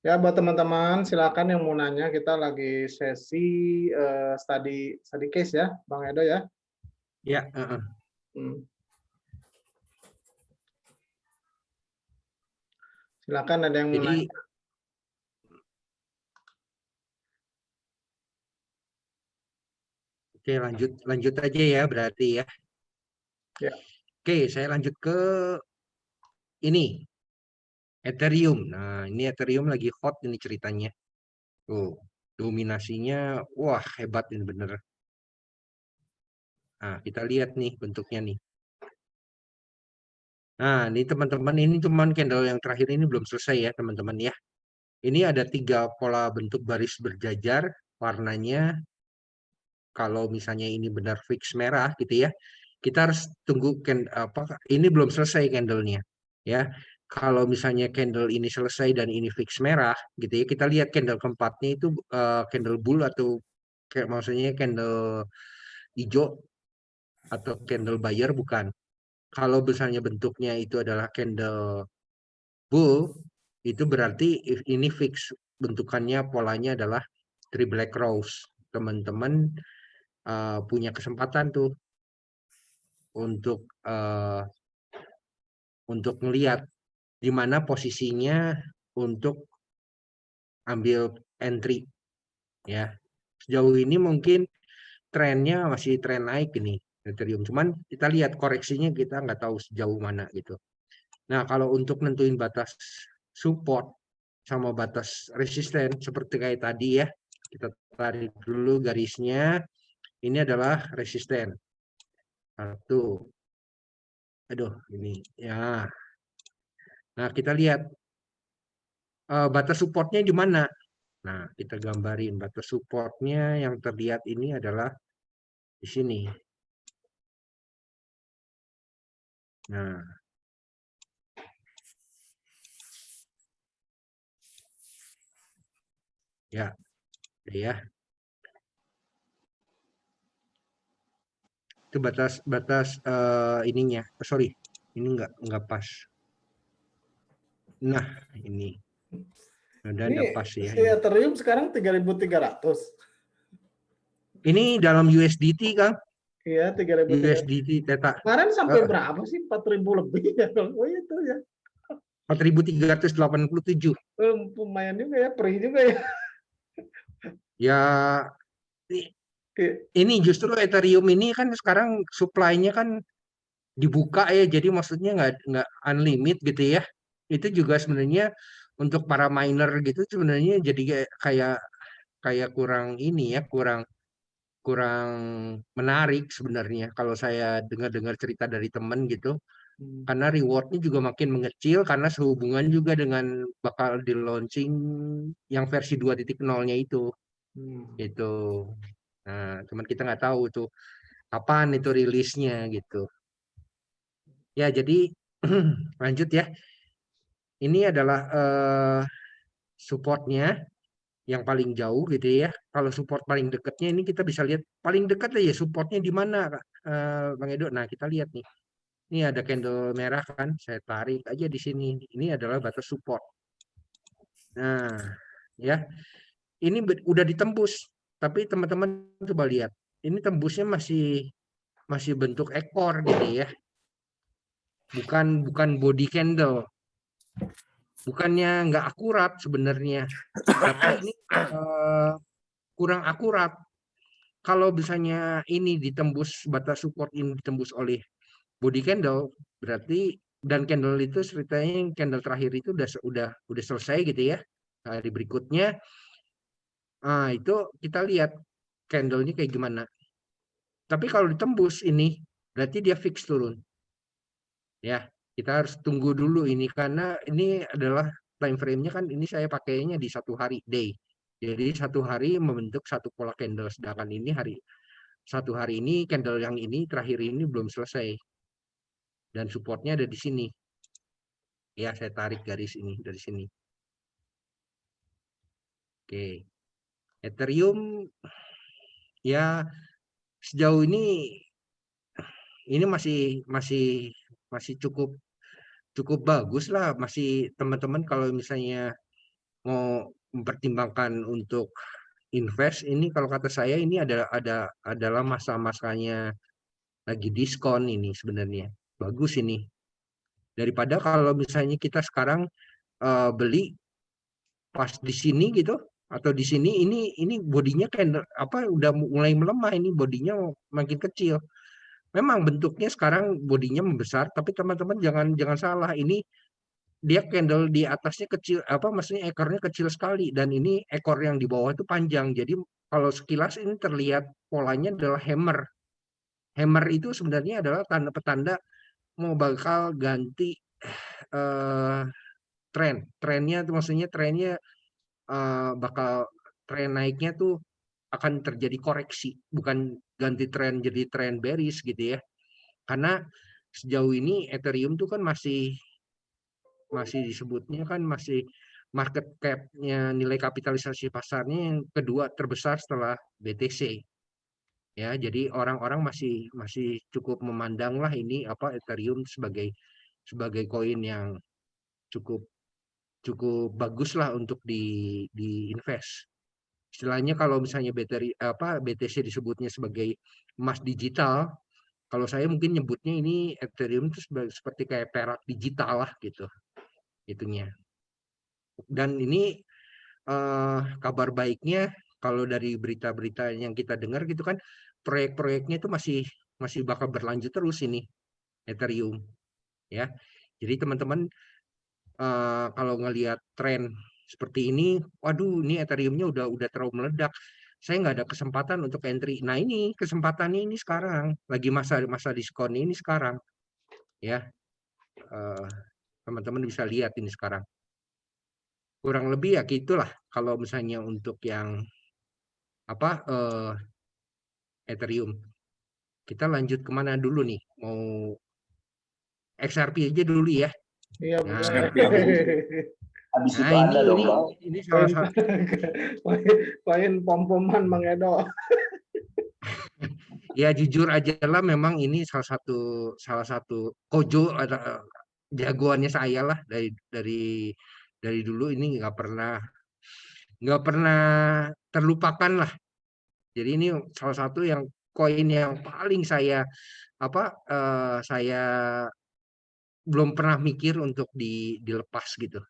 Ya, buat teman-teman silakan yang mau nanya, kita lagi sesi study case ya, Bang Edo ya. Ya, Silakan ada yang mau jadi nanya. oke, lanjut aja ya berarti ya. Ya. Oke, saya lanjut ke ini Ethereum. Nah, ini Ethereum lagi hot ini ceritanya. Tuh, dominasinya wah hebat ini bener. Nah, kita lihat nih bentuknya nih. Nah, ini teman-teman, ini cuman candle yang terakhir ini belum selesai ya teman-teman ya. Ini ada 3 pola bentuk baris berjajar, warnanya kalau misalnya ini benar fix merah gitu ya, kita harus tunggu ini belum selesai candlenya ya. Kalau misalnya candle ini selesai dan ini fix merah gitu ya, kita lihat candle keempatnya itu candle bull atau kayak maksudnya candle hijau atau candle buyer bukan. Kalau misalnya bentuknya itu adalah candle bull, itu berarti ini fix bentukannya polanya adalah three black rose. Teman-teman punya kesempatan tuh untuk untuk melihat di mana posisinya untuk ambil entry ya. Sejauh ini mungkin trennya masih tren naik ini Ethereum. Cuman kita lihat koreksinya kita nggak tahu sejauh mana gitu. Nah, kalau untuk nentuin batas support sama batas resisten seperti kayak tadi ya, kita tarik dulu garisnya. Ini adalah resisten. Satu. Aduh, ini ya. Nah, kita lihat batas supportnya di mana. Nah, kita gambarin batas supportnya yang terlihat ini adalah di sini. Nah, ya, ya. Itu batas ininya. Sorry, ini nggak pas. Nah, ini. Dan Ini pas ya si ini. Ethereum sekarang 3.300. Ini dalam USDT, Kang. Iya, 3.300. USDT data Kemarin sampai berapa sih? 4.000 lebih ya. Oh itu ya. 4.387. Lumayan juga ya, perih juga ya. Ya, ini justru Ethereum ini kan sekarang supply-nya kan dibuka ya, jadi maksudnya nggak unlimit gitu ya. Itu juga sebenarnya untuk para miner gitu sebenarnya jadi kayak kayak kurang ini ya, kurang kurang menarik sebenarnya kalau saya dengar-dengar cerita dari temen gitu. Karena rewardnya juga makin mengecil karena sehubungan juga dengan bakal di launching yang versi 2.0-nya itu. Itu. Nah, cuman kita nggak tahu tuh kapan itu rilisnya gitu. Ya, jadi lanjut ya. Ini adalah supportnya yang paling jauh gitu ya. Kalau support paling dekatnya ini kita bisa lihat paling dekat aja supportnya di mana, Bang Edo. Nah, kita lihat nih. Ini ada candle merah kan, saya tarik aja di sini. Ini adalah batas support. Nah, ya. Ini udah ditembus. Tapi teman-teman coba lihat. Ini tembusnya masih masih bentuk ekor gitu ya. Bukan body candle. Bukannya nggak akurat sebenarnya, tapi ini kurang akurat. Kalau misalnya ini ditembus batas support ini ditembus oleh body candle, berarti dan candle itu ceritanya yang candle terakhir itu udah selesai gitu ya. Hari berikutnya, itu kita lihat candlenya kayak gimana. Tapi kalau ditembus ini, berarti dia fix turun. Ya, kita harus tunggu dulu ini karena ini adalah time frame-nya kan ini saya pakainya di 1 hari day. Jadi 1 hari membentuk satu pola candle, sedangkan ini 1 hari ini candle yang ini terakhir ini belum selesai dan supportnya ada di sini. Ya, saya tarik garis ini dari sini. Oke, Ethereum ya sejauh ini masih masih masih cukup cukup bagus lah, masih teman-teman kalau misalnya mau mempertimbangkan untuk invest ini, kalau kata saya ini adalah masa-masanya lagi diskon ini sebenarnya. Bagus ini. Daripada kalau misalnya kita sekarang beli pas di sini gitu, atau di sini ini bodinya kayak apa udah mulai melemah, ini bodinya makin kecil. Memang bentuknya sekarang bodinya membesar, tapi teman-teman jangan salah, ini dia candle di atasnya kecil, apa maksudnya ekornya kecil sekali, dan ini ekor yang di bawah itu panjang. Jadi kalau sekilas ini terlihat polanya adalah hammer. Hammer itu sebenarnya adalah tanda petanda mau bakal ganti eh, tren. Trennya itu maksudnya trennya bakal tren naiknya tuh akan terjadi koreksi, bukan ganti tren jadi tren bearish gitu ya. Karena sejauh ini Ethereum tuh kan masih disebutnya kan masih market cap-nya, nilai kapitalisasi pasarnya yang kedua terbesar setelah BTC. Ya, jadi orang-orang masih cukup memandang lah ini apa Ethereum sebagai koin yang cukup cukup bagus lah untuk di invest. Istilahnya kalau misalnya BTC disebutnya sebagai emas digital, kalau saya mungkin nyebutnya ini Ethereum itu seperti kayak perak digital lah gitu itunya. Dan ini kabar baiknya kalau dari berita-berita yang kita dengar gitu kan, proyek-proyeknya itu masih bakal berlanjut terus ini Ethereum ya. Jadi teman-teman kalau ngelihat tren seperti ini, waduh ini Ethereum-nya udah terlalu meledak. Saya nggak ada kesempatan untuk entry. Nah ini kesempatannya ini sekarang, lagi masa diskon ini sekarang ya. Teman-teman bisa lihat ini sekarang. Kurang lebih ya gitulah kalau misalnya untuk yang apa Ethereum. Kita lanjut kemana dulu nih? Mau XRP aja dulu ya. Iya, Nah, boleh. Habis nah itu Anda dong, Bang. ini salah satu Poin pom-poman Bang Edo. ya jujur aja lah memang ini salah satu kojo ada jagoannya saya lah dari dulu ini nggak pernah terlupakan lah. Jadi ini salah satu yang koin yang paling saya saya belum pernah mikir untuk dilepas gitu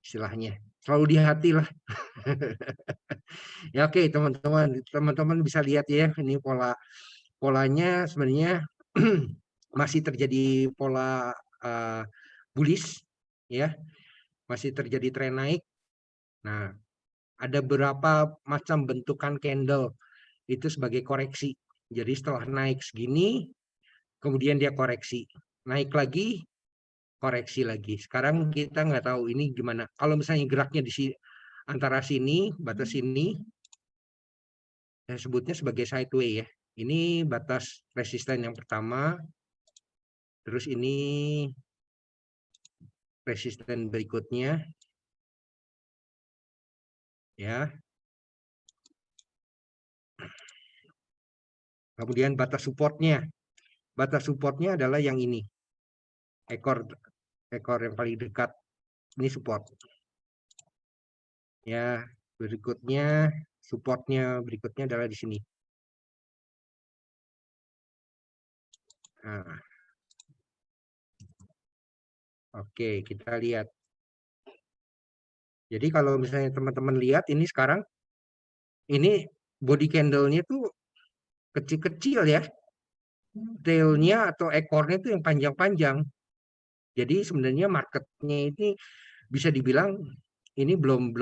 istilahnya. Selalu di hati lah. Ya oke teman-teman bisa lihat ya ini polanya sebenarnya masih terjadi pola bullish ya, masih terjadi tren naik. Nah, ada beberapa macam bentukan candle itu sebagai koreksi. Jadi setelah naik segini, kemudian dia koreksi, naik lagi, koreksi lagi. Sekarang kita nggak tahu ini gimana. Kalau misalnya geraknya di antara sini, batas sini, saya sebutnya sebagai sideway ya. Ini batas resisten yang pertama, terus ini resisten berikutnya, ya. Kemudian batas supportnya. Batas supportnya adalah yang ini. Ekor yang paling dekat. Ini support. Ya, berikutnya supportnya berikutnya adalah di sini. Nah. Oke, kita lihat. Jadi kalau misalnya teman-teman lihat ini sekarang, ini body candle-nya tuh kecil-kecil ya. Tail-nya atau ekornya itu yang panjang-panjang. Jadi sebenarnya marketnya ini bisa dibilang ini belum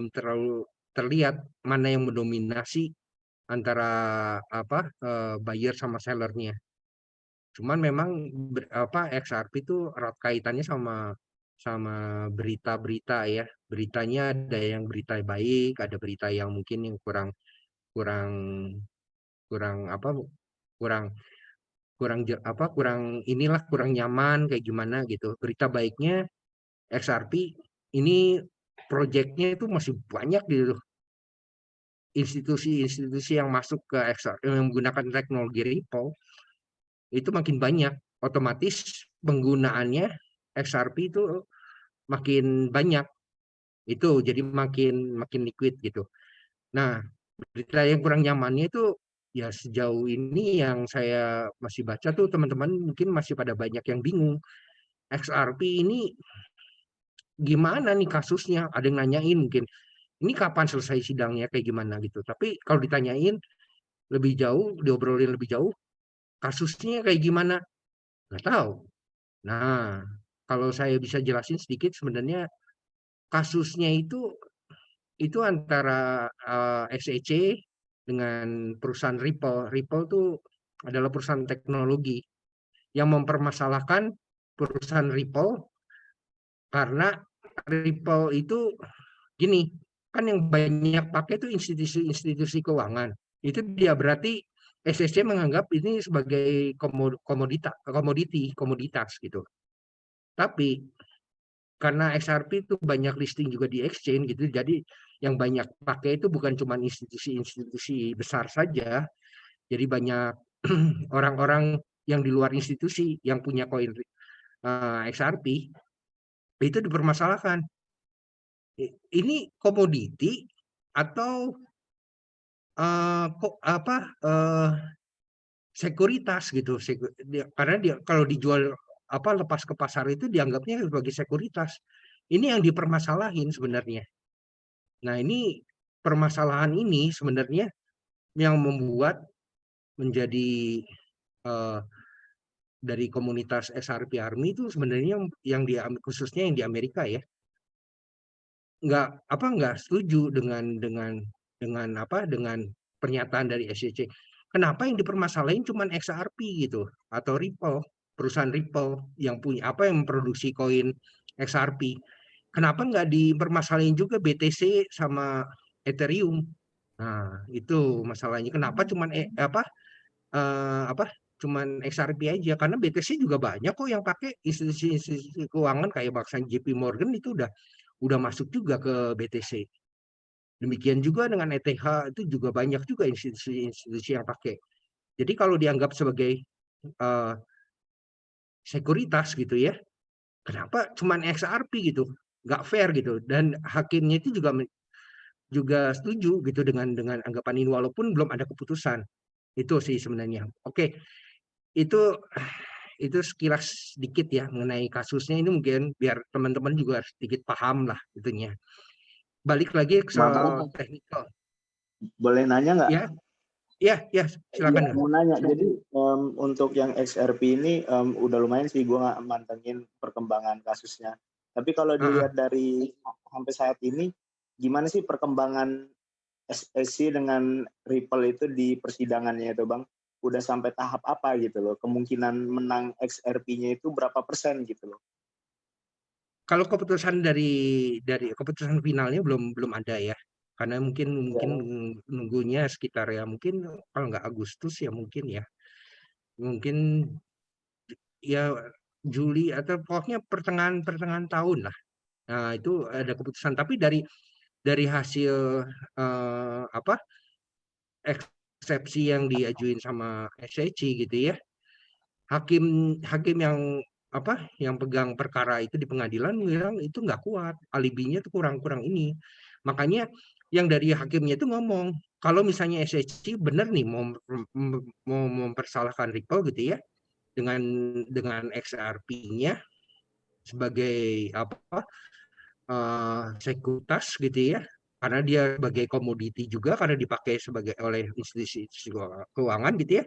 terlalu terlihat mana yang mendominasi antara buyer sama sellernya. Cuman memang XRP itu erat kaitannya sama berita-berita ya. Beritanya ada yang berita baik, ada berita yang mungkin yang kurang kurang kurang nyaman kayak gimana gitu. Berita baiknya XRP ini proyeknya itu masih banyak gitu. Institusi-institusi yang masuk ke XRP yang menggunakan teknologi Ripple itu makin banyak, otomatis penggunaannya XRP itu makin banyak Itu jadi makin liquid gitu. Nah, berita yang kurang nyamannya itu ya sejauh ini yang saya masih baca tuh teman-teman mungkin masih pada banyak yang bingung. XRP ini gimana nih kasusnya? Ada yang nanyain mungkin ini kapan selesai sidangnya kayak gimana gitu. Tapi kalau ditanyain lebih jauh, diobrolin lebih jauh, kasusnya kayak gimana? Nggak tahu. Nah, kalau saya bisa jelasin sedikit sebenarnya kasusnya itu antara SEC dengan perusahaan Ripple. Ripple itu adalah perusahaan teknologi yang mempermasalahkan perusahaan Ripple karena Ripple itu gini, kan yang banyak pakai itu institusi-institusi keuangan. Itu dia berarti SEC menganggap ini sebagai komoditas gitu. Tapi karena XRP itu banyak listing juga di exchange gitu, jadi yang banyak pakai itu bukan cuma institusi-institusi besar saja, jadi banyak orang-orang yang di luar institusi yang punya koin XRP itu dipermasalahkan. Ini komoditi atau kok apa sekuritas gitu, karena dia kalau dijual apa lepas ke pasar itu dianggapnya sebagai sekuritas. Ini yang dipermasalahin sebenarnya. Nah, ini permasalahan ini sebenarnya yang membuat menjadi eh, dari komunitas SRP Army itu sebenarnya yang di khususnya yang di Amerika ya nggak setuju dengan pernyataan dari SEC. Kenapa yang dipermasalahin cuma XRP gitu atau Ripple, perusahaan Ripple yang punya apa yang memproduksi koin XRP. Kenapa nggak dipermasalahin juga BTC sama Ethereum? Nah, itu masalahnya. Kenapa cuman cuman XRP aja? Karena BTC juga banyak kok yang pakai institusi keuangan kayak bahkan JP Morgan itu udah masuk juga ke BTC. Demikian juga dengan ETH itu juga banyak juga institusi-institusi yang pakai. Jadi kalau dianggap sebagai uh, sekuritas gitu ya, kenapa cuman XRP gitu? Nggak fair gitu. Dan hakimnya itu juga setuju gitu dengan anggapan ini walaupun belum ada keputusan. Itu sih sebenarnya. Oke, itu itu sekilas sedikit ya mengenai kasusnya ini mungkin biar teman-teman juga sedikit paham lah itunya. Balik lagi ke soal Maaf, teknikal. boleh nanya nggak? Ya, ya, ya, silakan. Iya, mau nanya. Jadi untuk yang XRP ini udah lumayan sih gue nggak mantengin perkembangan kasusnya. Tapi kalau dilihat dari sampai saat ini, gimana sih perkembangan SEC dengan Ripple itu di persidangannya itu, Bang? Udah sampai tahap apa gitu loh? Kemungkinan menang XRP-nya itu berapa persen gitu loh? Kalau keputusan dari keputusan finalnya belum ada ya. Karena mungkin Ya. nunggunya sekitar ya mungkin kalau nggak Agustus ya mungkin ya. Mungkin ya Juli atau pokoknya pertengahan tahun lah. Nah, itu ada keputusan tapi dari hasil apa eksepsi yang diajuin sama SEC gitu ya. Hakim hakim yang pegang perkara itu di pengadilan bilang itu nggak kuat, alibinya itu kurang ini. Makanya yang dari hakimnya itu ngomong kalau misalnya SEC benar nih mau mempersalahkan Ripple gitu ya dengan XRP-nya sebagai apa sekuritas gitu ya karena dia sebagai komoditi juga karena dipakai oleh institusi keuangan gitu ya.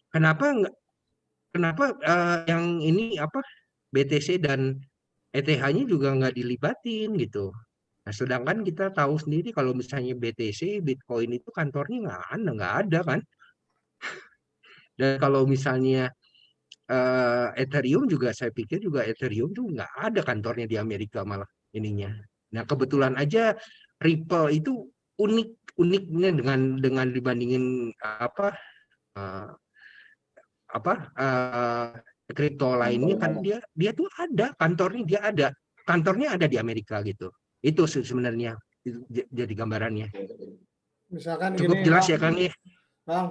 Kenapa yang ini apa BTC dan ETH-nya juga nggak dilibatin gitu. Nah, sedangkan kita tahu sendiri kalau misalnya BTC, Bitcoin itu kantornya nggak ada kan. Dan kalau misalnya Ethereum juga saya pikir juga Ethereum tuh nggak ada kantornya di Amerika malah ininya. Nah, kebetulan aja Ripple itu uniknya dengan dibandingin uh, kripto lainnya kan dia tuh ada kantornya ada di Amerika gitu. Itu sebenarnya jadi gambarannya. Misalkan Cukup gini, jelas Bang. ya Kang ya. Bang,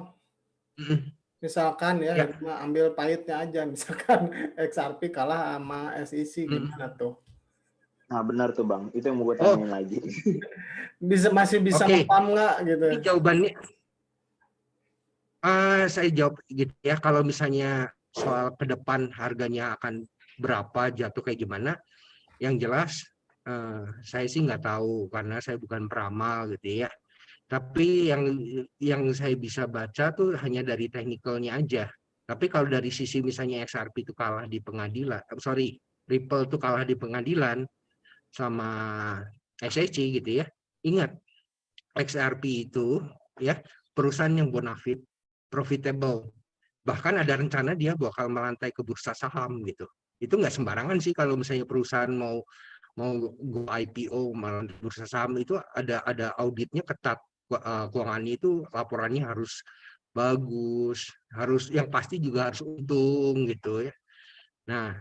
Mm, misalkan ya, ya. ini mah ambil pahitnya aja. Misalkan XRP kalah sama SEC, Mm. gimana tuh? Nah, benar tuh Bang. Itu yang mau gue tanyain lagi. Masih bisa Oke. ngepam nggak gitu? Ini jawabannya saya jawab gitu ya. Kalau misalnya soal ke depan harganya akan berapa, jatuh kayak gimana, yang jelas saya sih nggak tahu karena saya bukan peramal gitu ya. Tapi yang saya bisa baca tuh hanya dari teknikalnya aja. Tapi kalau dari sisi misalnya XRP itu kalah di pengadilan, Ripple itu kalah di pengadilan sama SEC gitu ya. Ingat, XRP itu ya perusahaan yang bonafit, profitable. Bahkan ada rencana dia bakal melantai ke bursa saham gitu. Itu nggak sembarangan sih kalau misalnya perusahaan mau go IPO melantai bursa saham, itu ada auditnya ketat. Keuangannya itu laporannya harus bagus, harus yang pasti juga harus untung gitu ya. Nah,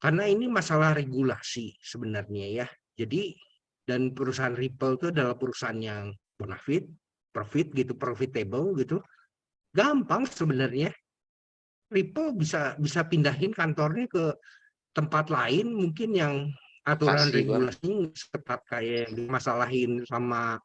karena ini masalah regulasi sebenarnya ya. Jadi dan perusahaan Ripple itu adalah perusahaan yang bonafit, profitable gitu. Gampang sebenarnya. Ripple bisa pindahin kantornya ke tempat lain mungkin yang aturan Pasti, Bang. regulasinya ketat kayak yang dimasalahin sama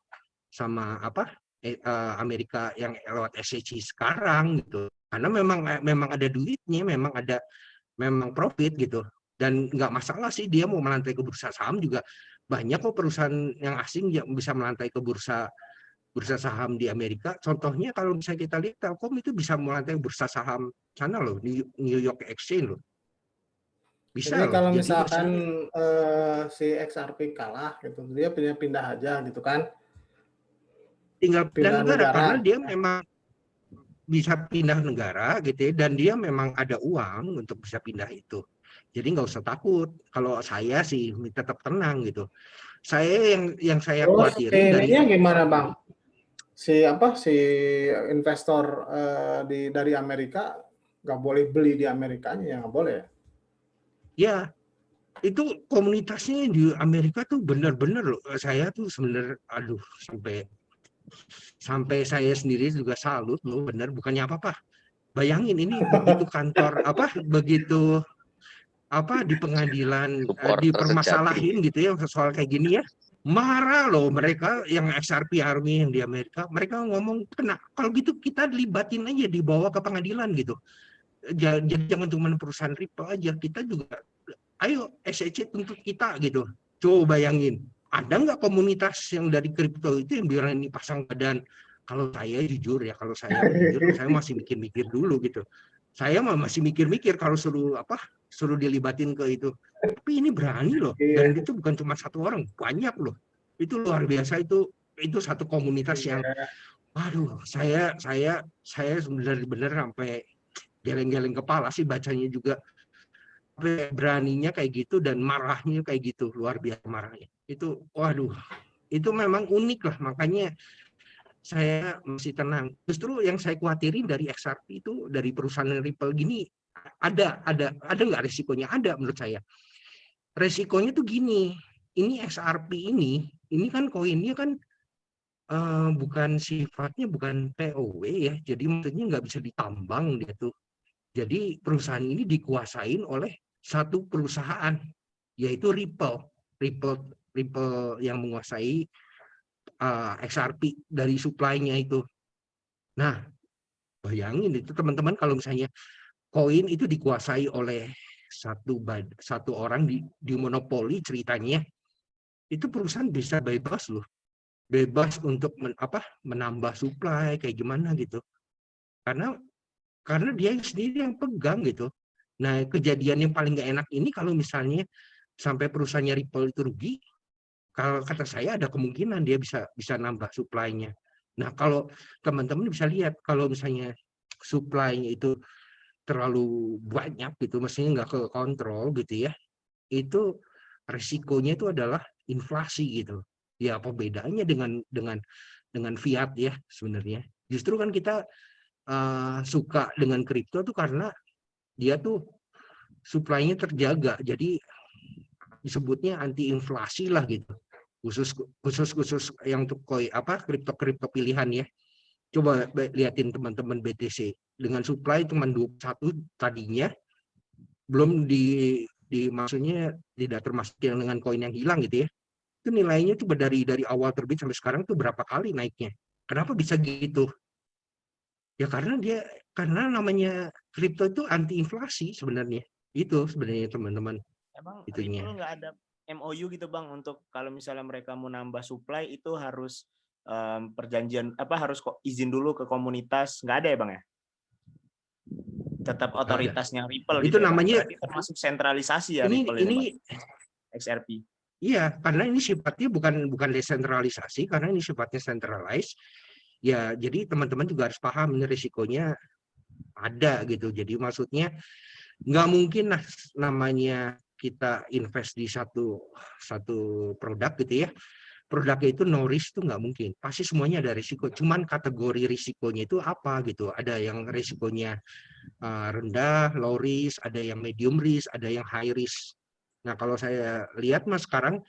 Amerika yang lewat SEC sekarang gitu. Karena memang ada duitnya, memang profit gitu. Dan nggak masalah sih dia mau melantai ke bursa saham juga, banyak kok perusahaan yang asing yang bisa melantai ke bursa saham di Amerika. Contohnya kalau misalnya kita lihat Telkom itu bisa melantai bursa saham sana loh, di New York Exchange loh. Bisa Jadi loh. kalau Jadi misalkan maksudnya si XRP kalah gitu, dia pindah aja gitu kan? tinggal pindah Pindah negara negara. karena dia memang bisa pindah negara gitu ya, dan dia memang ada uang untuk bisa pindah itu. Jadi nggak usah takut. Kalau saya sih tetap tenang gitu. Saya yang saya Terus khawatirin dari ininya gimana Bang? Si investor dari Amerika nggak boleh beli di Amerikanya, ya nggak boleh ya? ya itu komunitasnya di Amerika tuh benar-benar loh. Saya tuh sebenarnya aduh sampai saya sendiri juga salut loh, benar, bukannya apa-apa. Bayangin ini begitu kantor begitu di pengadilan Supporter sejati. dipermasalahin gitu ya soal kayak gini ya, marah loh mereka yang XRP Army yang di Amerika. Mereka ngomong, kena kalau gitu kita libatin aja, dibawa ke pengadilan gitu. Jadi jangan cuma perusahaan Ripple aja, kita juga ayo SEC tuntut kita gitu. Coba bayangin, ada nggak komunitas yang dari kripto itu yang berani pasang badan? Kalau saya jujur ya, saya masih mikir-mikir dulu gitu. Saya masih mikir-mikir kalau suruh dilibatin ke itu. Tapi ini berani loh, dan Iya. itu bukan cuma satu orang, banyak loh. Itu luar biasa, itu satu komunitas yang, waduh, saya benar-benar sampai geleng-geleng kepala sih bacanya juga. Beraninya kayak gitu dan marahnya kayak gitu, luar biasa marahnya. Itu, waduh, itu memang unik lah, makanya saya masih tenang. Justru yang saya khawatirin dari XRP itu, dari perusahaan Ripple gini, ada nggak risikonya? Ada menurut saya. Risikonya tuh gini, ini XRP ini kan koinnya kan bukan sifatnya bukan POW ya, jadi maksudnya nggak bisa ditambang dia tuh. Jadi perusahaan ini dikuasain oleh satu perusahaan, yaitu Ripple yang menguasai XRP dari supply-nya itu. Nah, bayangin itu teman-teman, kalau misalnya koin itu dikuasai oleh satu orang di monopoli ceritanya, itu perusahaan bisa bebas loh, bebas untuk menambah supply kayak gimana gitu, karena dia sendiri yang pegang gitu. Nah, kejadian yang paling nggak enak ini kalau misalnya sampai perusahaannya Ripple itu rugi, kalau kata saya ada kemungkinan dia bisa nambah supply-nya. Nah, kalau teman-teman bisa lihat, kalau misalnya supply-nya itu terlalu banyak gitu, maksudnya nggak ke kontrol gitu ya, itu resikonya itu adalah inflasi gitu. Ya, apa bedanya dengan fiat ya sebenarnya? Justru kan kita suka dengan kripto tuh karena dia tuh supply-nya terjaga, jadi disebutnya anti inflasi lah gitu. Khusus yang untuk kripto pilihan ya. Coba liatin teman-teman BTC dengan supply cuma 21 tadinya, belum maksudnya tidak termasuk yang dengan koin yang hilang gitu ya. Itu nilainya tuh dari awal terbit sampai sekarang tuh berapa kali naiknya. Kenapa bisa gitu? Ya karena namanya kripto itu anti inflasi sebenarnya. Itu sebenarnya teman-teman Emang itunya. Ripple nggak ada MOU gitu Bang untuk kalau misalnya mereka mau nambah supply itu harus perjanjian harus kok izin dulu ke komunitas, nggak ada ya Bang ya? Tetap otoritasnya Ripple Itu gitu ya Bang. namanya Berarti termasuk sentralisasi ya Ripple ini Bang? XRP. iya, karena ini sifatnya bukan desentralisasi, karena ini sifatnya centralized. Ya, jadi teman-teman juga harus paham ini risikonya ada gitu. Jadi maksudnya nggak mungkin lah namanya kita invest di satu produk gitu ya. Produknya itu no risk itu nggak mungkin. Pasti semuanya ada risiko. Cuman kategori risikonya itu apa gitu. Ada yang risikonya rendah, low risk, ada yang medium risk, ada yang high risk. Nah, kalau saya lihat mas sekarang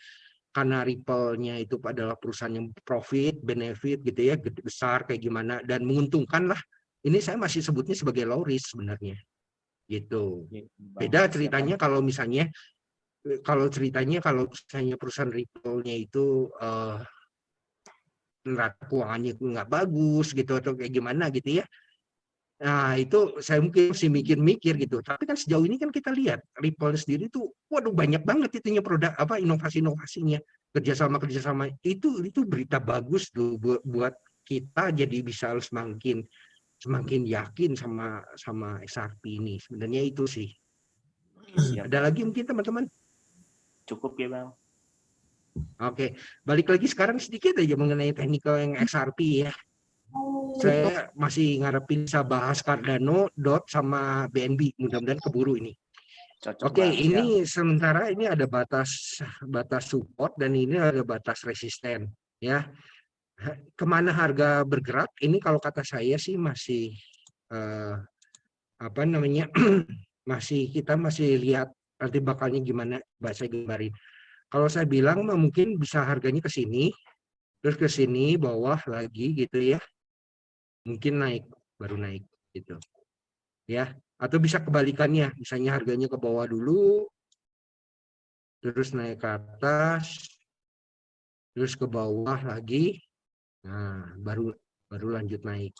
karena Ripple-nya itu adalah perusahaan yang profit, benefit gitu ya, besar kayak gimana dan menguntungkan lah. Ini saya masih sebutnya sebagai low risk sebenarnya. Gitu. Beda ceritanya kalau misalnya perusahaan Ripple-nya itu neraca keuangannya nggak bagus gitu atau kayak gimana gitu ya. Nah, itu saya mungkin masih mikir-mikir gitu. Tapi kan sejauh ini kan kita lihat Ripple sendiri tuh, waduh banyak banget itunya produk inovasi-inovasinya, kerjasama itu berita bagus tuh buat kita jadi bisa semakin yakin sama XRP ini. Sebenarnya itu sih. Siap. Ada lagi mungkin teman-teman? Cukup ya Bang. Oke, balik lagi sekarang sedikit aja mengenai technical yang XRP ya. Saya masih ngarepin bisa bahas Cardano, DOT, sama BNB. Mudah-mudahan keburu ini. Oke, ini sementara ini ada batas support dan ini ada batas resisten. Ya, kemana harga bergerak? Ini kalau kata saya sih masih kita masih lihat nanti bakalnya gimana. Saya gambarin. Kalau saya bilang mungkin bisa harganya ke sini, terus ke sini bawah lagi gitu ya. Mungkin baru naik gitu ya, atau bisa kebalikannya, misalnya harganya ke bawah dulu terus naik ke atas terus ke bawah lagi, nah baru lanjut naik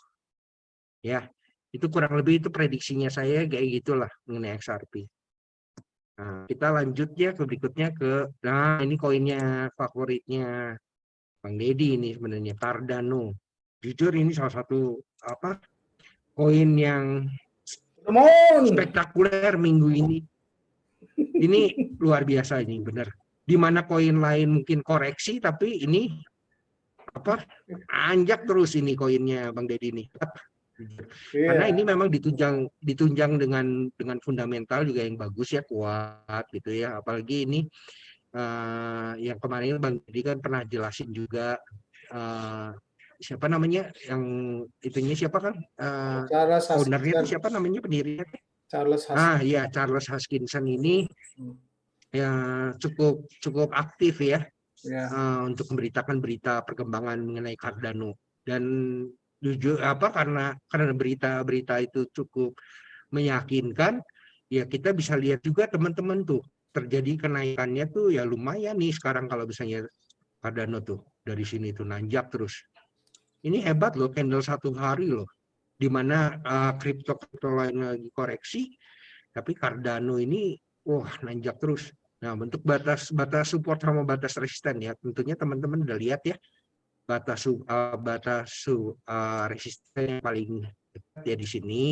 ya. Itu kurang lebih itu prediksinya saya kayak gitulah mengenai XRP. Nah, kita lanjut ya ke berikutnya ini koinnya favoritnya Bang Deddy ini sebenarnya, Cardano. Jujur ini salah satu koin yang spektakuler minggu ini. Ini luar biasa ini, benar. Di mana koin lain mungkin koreksi, tapi ini anjak terus ini koinnya Bang Deddy ini. Karena ini memang ditunjang dengan fundamental juga yang bagus ya, kuat gitu ya. Apalagi ini yang kemarin Bang Deddy kan pernah jelasin juga siapa namanya yang itunya siapa kan ownernya itu siapa namanya pendirinya Charles Hoskinson. ya Charles Hoskinson ini ya cukup aktif ya untuk memberitakan berita perkembangan mengenai Cardano. Dan jujur karena berita-berita itu cukup meyakinkan ya, kita bisa lihat juga teman-teman tuh terjadi kenaikannya tuh ya lumayan nih sekarang kalau misalnya Cardano tuh dari sini tuh nanjak terus. Ini hebat loh, candle satu hari loh, dimana kripto lain lagi koreksi, tapi Cardano ini nanjak terus. Nah, bentuk batas support sama batas resisten ya, tentunya teman-teman udah lihat ya, batas resisten yang paling dekat ya di sini.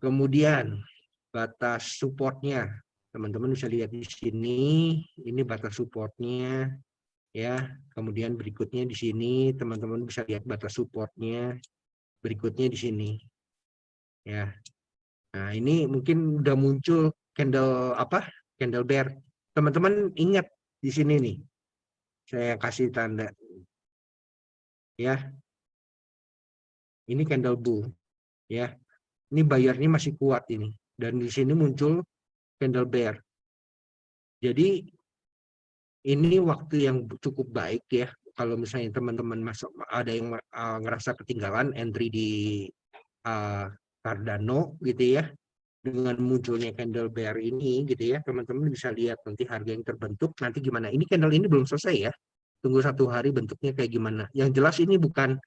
Kemudian batas supportnya, teman-teman bisa lihat di sini, ini batas supportnya ya. Kemudian berikutnya di sini teman-teman bisa lihat batas supportnya, berikutnya di sini ya. Nah, ini mungkin udah muncul candle bear. Teman-teman ingat di sini nih, saya kasih tanda ya. Ini candle bull ya. Ini bayarnya masih kuat ini, dan di sini muncul candle bear. Jadi ini waktu yang cukup baik ya kalau misalnya teman-teman ada yang ngerasa ketinggalan entry di Cardano gitu ya. dengan munculnya candle bear ini gitu ya, teman-teman bisa lihat nanti harga yang terbentuk nanti gimana. Ini candle ini belum selesai ya, tunggu 1 hari bentuknya kayak gimana. Yang jelas ini bukan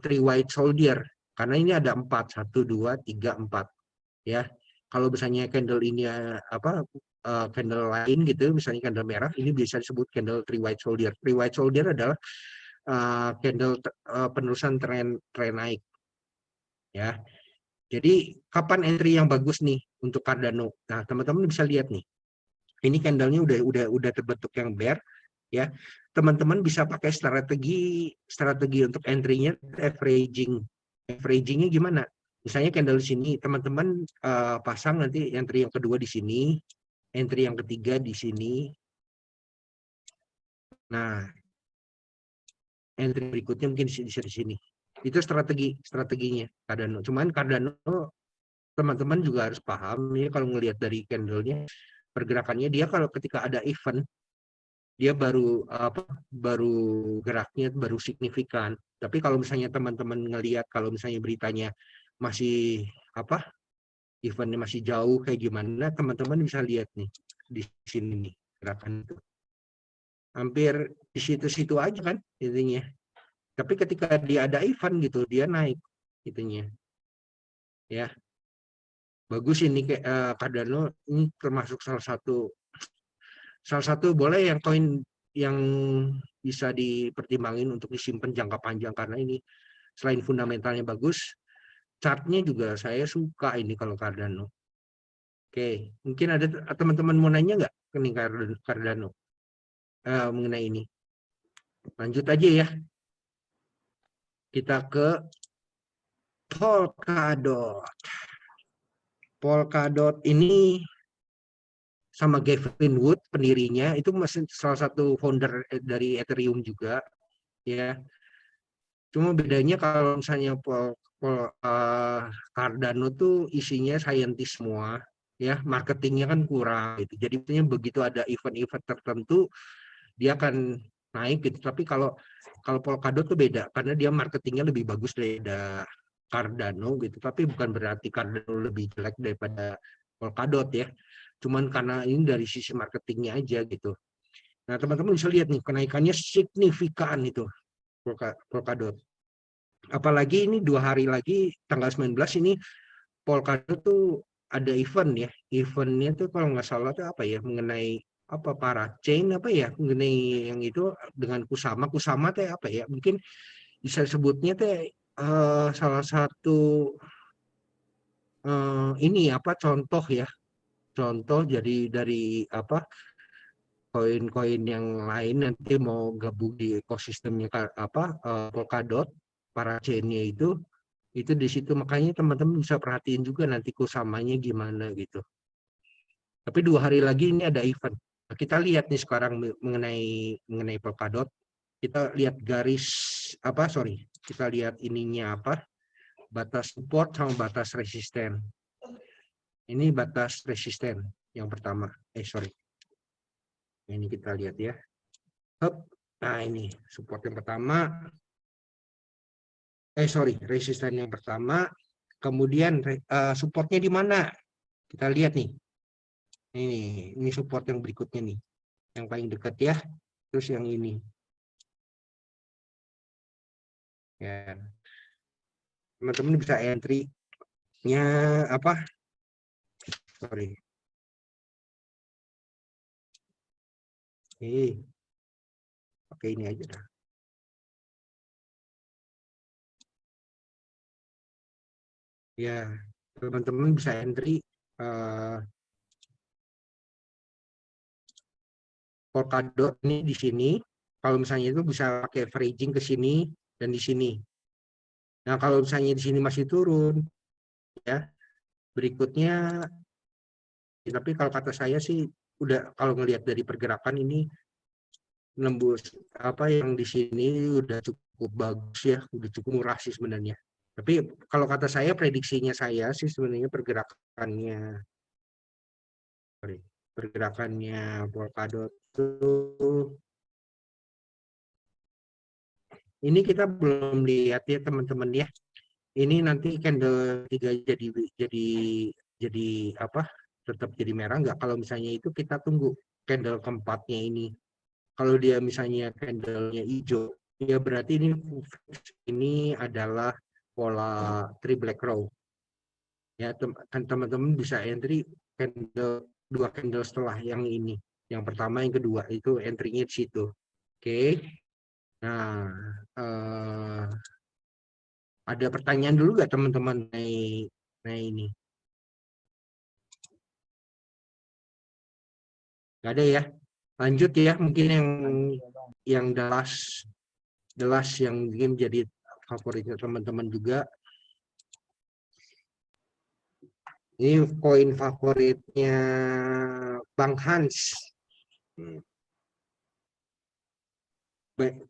three white soldier, karena ini ada 4, 1, 2, 3, 4 ya. Kalau misalnya candle ini candle lain gitu, misalnya candle merah, ini bisa disebut candle three white soldier. Three white soldier adalah candle penerusan tren naik ya. Jadi kapan entry yang bagus nih untuk Cardano? Nah, teman-teman bisa lihat nih. Ini candlenya udah terbentuk yang bear ya. Teman-teman bisa pakai strategi untuk entry-nya averaging. Averaging-nya gimana? Misalnya candle di sini, teman-teman pasang nanti entry yang kedua di sini, entry yang ketiga di sini. Nah, entry berikutnya mungkin di sini. Itu strateginya Cardano. Cuman Cardano teman-teman juga harus paham ya, kalau ngelihat dari candlenya pergerakannya, dia kalau ketika ada event dia baru geraknya baru signifikan. Tapi kalau misalnya teman-teman ngelihat kalau misalnya beritanya masih eventnya masih jauh kayak gimana, teman-teman bisa lihat nih di sini nih gerakan itu hampir di situ-situ aja kan intinya. Tapi ketika dia ada event gitu, dia naik itunya. Ya. Bagus ini Cardano ini termasuk salah satu boleh yang koin yang bisa dipertimbangin untuk disimpan jangka panjang, karena ini selain fundamentalnya bagus, chartnya juga saya suka ini kalau Cardano. Oke, mungkin ada teman-teman mau nanya nggak ke Cardano mengenai ini? Lanjut aja ya. Kita ke Polkadot. Polkadot ini sama Gavin Wood pendirinya, itu masih salah satu founder dari Ethereum juga ya. Cuma bedanya kalau misalnya Cardano tuh isinya saintis semua ya, marketingnya kan kurang gitu. Jadi begitu ada event-event tertentu dia akan naik gitu. Tapi kalau Polkadot tuh beda karena dia marketingnya lebih bagus daripada Cardano gitu. Tapi bukan berarti Cardano lebih jelek daripada Polkadot ya. Cuman karena ini dari sisi marketingnya aja gitu. Nah, teman-teman bisa lihat nih kenaikannya signifikan itu Polkadot. Apalagi ini 2 hari lagi tanggal 19 ini Polkadot tuh ada event ya. Eventnya tuh kalau nggak salah tuh mengenai parachain mengenai yang itu dengan Kusama teh mungkin bisa sebutnya teh salah satu contoh ya. Contoh jadi dari koin-koin yang lain nanti mau gabung di ekosistemnya Polkadot, parachain-nya itu di situ, makanya teman-teman bisa perhatiin juga nanti Kusamanya gimana gitu. Tapi 2 hari lagi ini ada event. Nah, kita lihat nih sekarang mengenai Polkadot. Kita lihat kita lihat ininya batas support sama batas resisten. Ini batas resisten yang pertama. Ini kita lihat ya. Nah, ini support yang pertama. Resisten yang pertama. Kemudian supportnya di mana? Kita lihat nih. Ini support yang berikutnya nih. Yang paling dekat ya. Terus yang ini. Ya. Teman-teman bisa entry-nya Oke, ini aja dah. Ya, teman-teman bisa entry Polkadot ini di sini. Kalau misalnya itu bisa pakai averaging ke sini dan di sini. Nah, kalau misalnya di sini masih turun, ya berikutnya. Tapi kalau kata saya sih, udah kalau ngelihat dari pergerakan ini nembus yang di sini udah cukup bagus ya, udah cukup murah sih sebenarnya. Tapi kalau kata saya, prediksinya saya sih sebenarnya pergerakannya Polkadot itu ini kita belum lihat ya teman-teman ya. ini nanti candle 3 jadi apa? Tetap jadi merah nggak? Kalau misalnya itu kita tunggu candle keempatnya ini. Kalau dia misalnya candlenya hijau, ya berarti ini adalah pola 3 black row. Ya, kan teman-teman bisa entry candle 2 candle setelah yang ini. Yang pertama, yang kedua itu entry-nya di situ. Oke. Nah, ada pertanyaan dulu nggak teman-teman nah ini? Nggak ada ya? Lanjut ya, mungkin yang the last yang mungkin jadi favoritnya teman-teman juga. Ini koin favoritnya Bang Hans.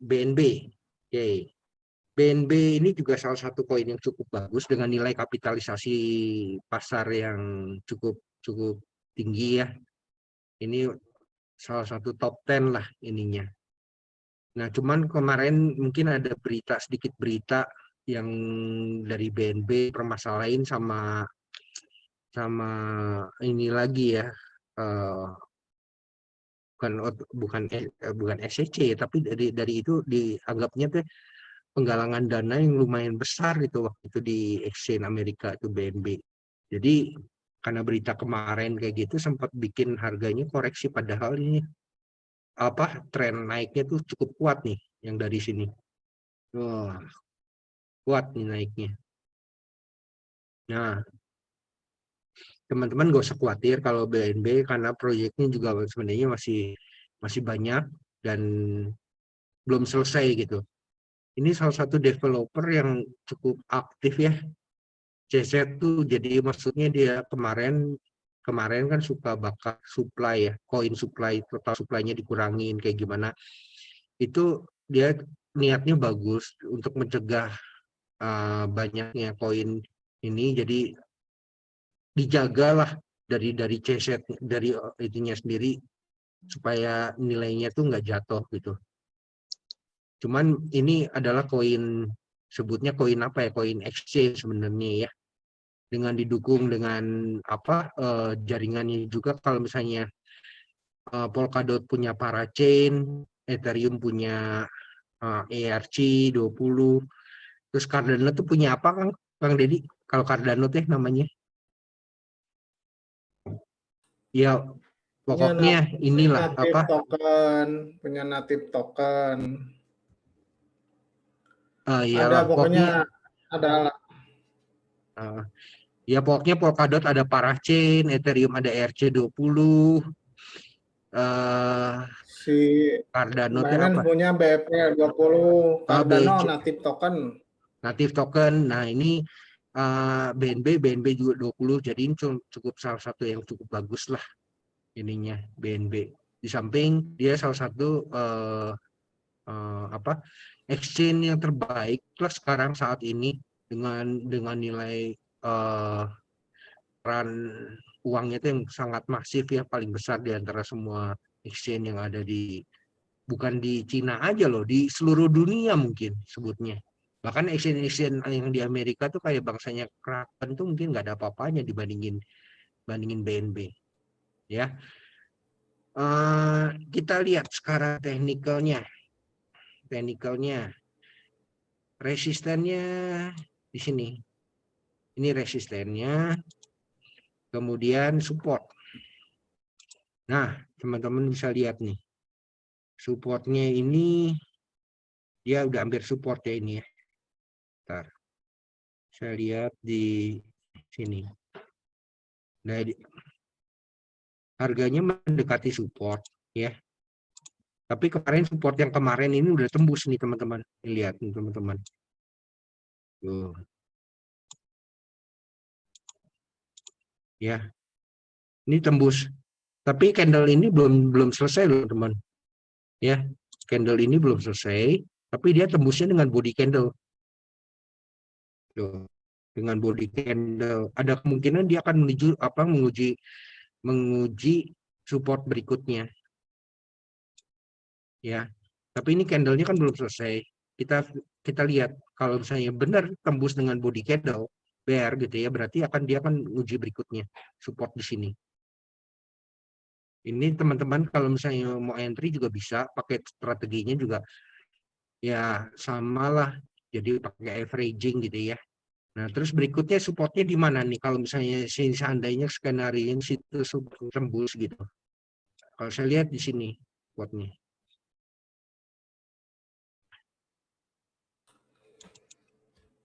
BNB. Oke. BNB ini juga salah satu koin yang cukup bagus dengan nilai kapitalisasi pasar yang cukup tinggi ya. Ini salah satu top 10 lah ininya. Nah, cuman kemarin mungkin ada sedikit berita yang dari BNB permasalahan sama ini lagi ya. Bukan SEC, tapi dari itu dianggapnya tuh penggalangan dana yang lumayan besar itu waktu itu di exchange Amerika itu BNB. Jadi karena berita kemarin kayak gitu sempat bikin harganya koreksi, padahal ini tren naiknya tuh cukup kuat nih yang dari sini. Wah, kuat nih naiknya. Nah, teman-teman gak usah khawatir kalau BNB karena proyeknya juga sebenarnya masih banyak dan belum selesai gitu. Ini salah satu developer yang cukup aktif ya. CZ tuh jadi maksudnya dia kemarin kan suka bakar supply ya, koin supply, total supply-nya dikurangin kayak gimana. Itu dia niatnya bagus untuk mencegah banyaknya koin ini, jadi dijagalah dari CZ dari itunya sendiri supaya nilainya tuh nggak jatuh gitu. Cuman ini adalah koin, sebutnya koin apa ya, koin exchange sebenarnya ya, dengan didukung dengan jaringannya juga. Kalau misalnya Polkadot punya Parachain, Ethereum punya ERC20, terus Cardano tuh punya apa Kang Deddy? Kalau Cardano teh namanya? Ya pokoknya inilah punya native token. Iyalah, ada pokoknya ada ya pokoknya Polkadot ada Parachain, Ethereum ada ERC20, si Cardano teh Binance apa? punya BEP20, Cardano native token. Native token. Nah, ini BNB juga 20, jadi ini cukup salah satu yang cukup bagus lah ininya BNB. Di samping dia salah satu exchange yang terbaik plus sekarang saat ini dengan nilai peran uangnya itu yang sangat masif ya, paling besar di antara semua exchange yang ada bukan di Cina aja loh, di seluruh dunia mungkin sebutnya. Bahkan exchange yang di Amerika tuh kayak bangsanya Kraken tuh mungkin nggak ada apa-apanya dibandingin BNB ya. Kita lihat sekarang teknikalnya resistennya di sini, ini resistennya, kemudian support. Nah, teman-teman bisa lihat nih, supportnya ini dia udah hampir support ya ini ya. Bentar, saya lihat di sini. Nah, harganya mendekati support ya. Tapi kemarin support yang kemarin ini udah tembus nih teman-teman. Lihat nih teman-teman. Tuh. Ya. Ini tembus. Tapi candle ini belum selesai loh teman. Ya. Candle ini belum selesai, tapi dia tembusnya dengan body candle. Tuh. Dengan body candle. Ada kemungkinan dia akan menguji support berikutnya. Ya. Tapi ini candlenya kan belum selesai. kita lihat kalau misalnya benar tembus dengan body candle bear gitu ya, berarti dia akan uji berikutnya support di sini. Ini teman-teman kalau misalnya mau entry juga bisa pakai strateginya juga ya samalah, jadi pakai averaging gitu ya. Nah, terus berikutnya supportnya di mana nih kalau misalnya seandainya skenario situ tembus gitu. Kalau saya lihat di sini supportnya.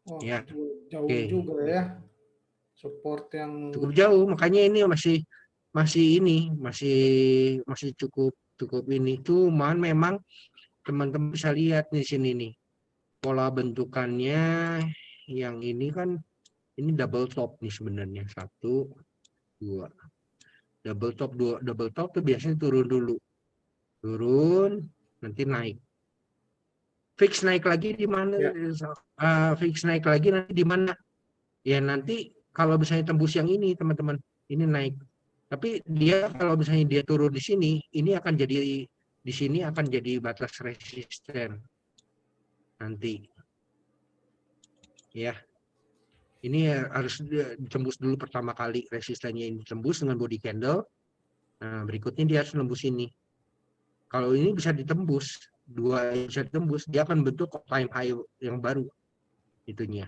Oh, Ya, jauh oke. juga ya. Support yang Cukup jauh, makanya ini masih cukup ini. Cuman memang teman-teman bisa lihat di sini nih pola bentukannya yang ini kan ini double top nih sebenarnya 1, 2. Double top tuh biasanya turun dulu. Turun, nanti naik. Fix naik lagi di mana? Ya. Fix naik lagi nanti di mana? Ya nanti kalau misalnya tembus yang ini teman-teman, ini naik. Tapi dia kalau misalnya dia turun di sini, ini akan jadi di sini akan jadi batas resisten nanti. Ya. Ini harus ditembus dulu pertama kali resistennya ini ditembus dengan body candle. Nah, berikutnya dia harus nembus ini. Kalau ini bisa ditembus, dua bisa ditembus, dia akan bentuk all-time high yang baru itunya.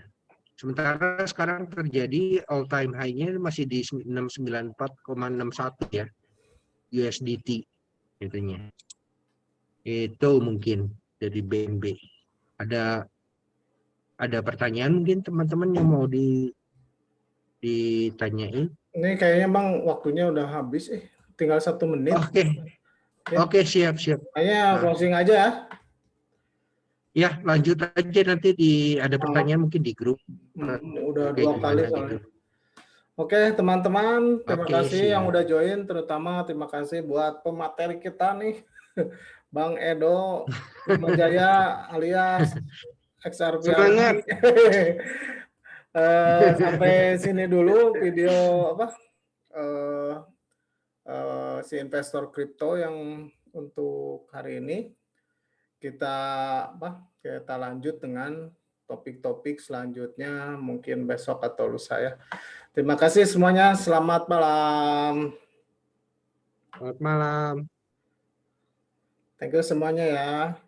Sementara sekarang terjadi all-time high-nya masih di 694,61 ya USDT itunya. Itu mungkin dari BNB. Ada pertanyaan mungkin teman-teman yang mau ditanyain? Ini kayaknya Bang waktunya udah habis. Tinggal 1 menit. Oke. Ya. Oke, siap. Kayaknya Nah. closing aja ya. Ya, lanjut aja nanti ada pertanyaan mungkin di grup. Udah 2 kali soalnya. Oke, teman-teman, terima kasih yang udah join, terutama terima kasih buat pemateri kita nih, Bang Edo Jaya alias XRP. Semangat. Sampai sini dulu video si investor kripto yang untuk hari ini. Kita lanjut dengan topik-topik selanjutnya mungkin besok atau lusa ya. Terima kasih semuanya. Selamat malam. Selamat malam. Thank you semuanya ya.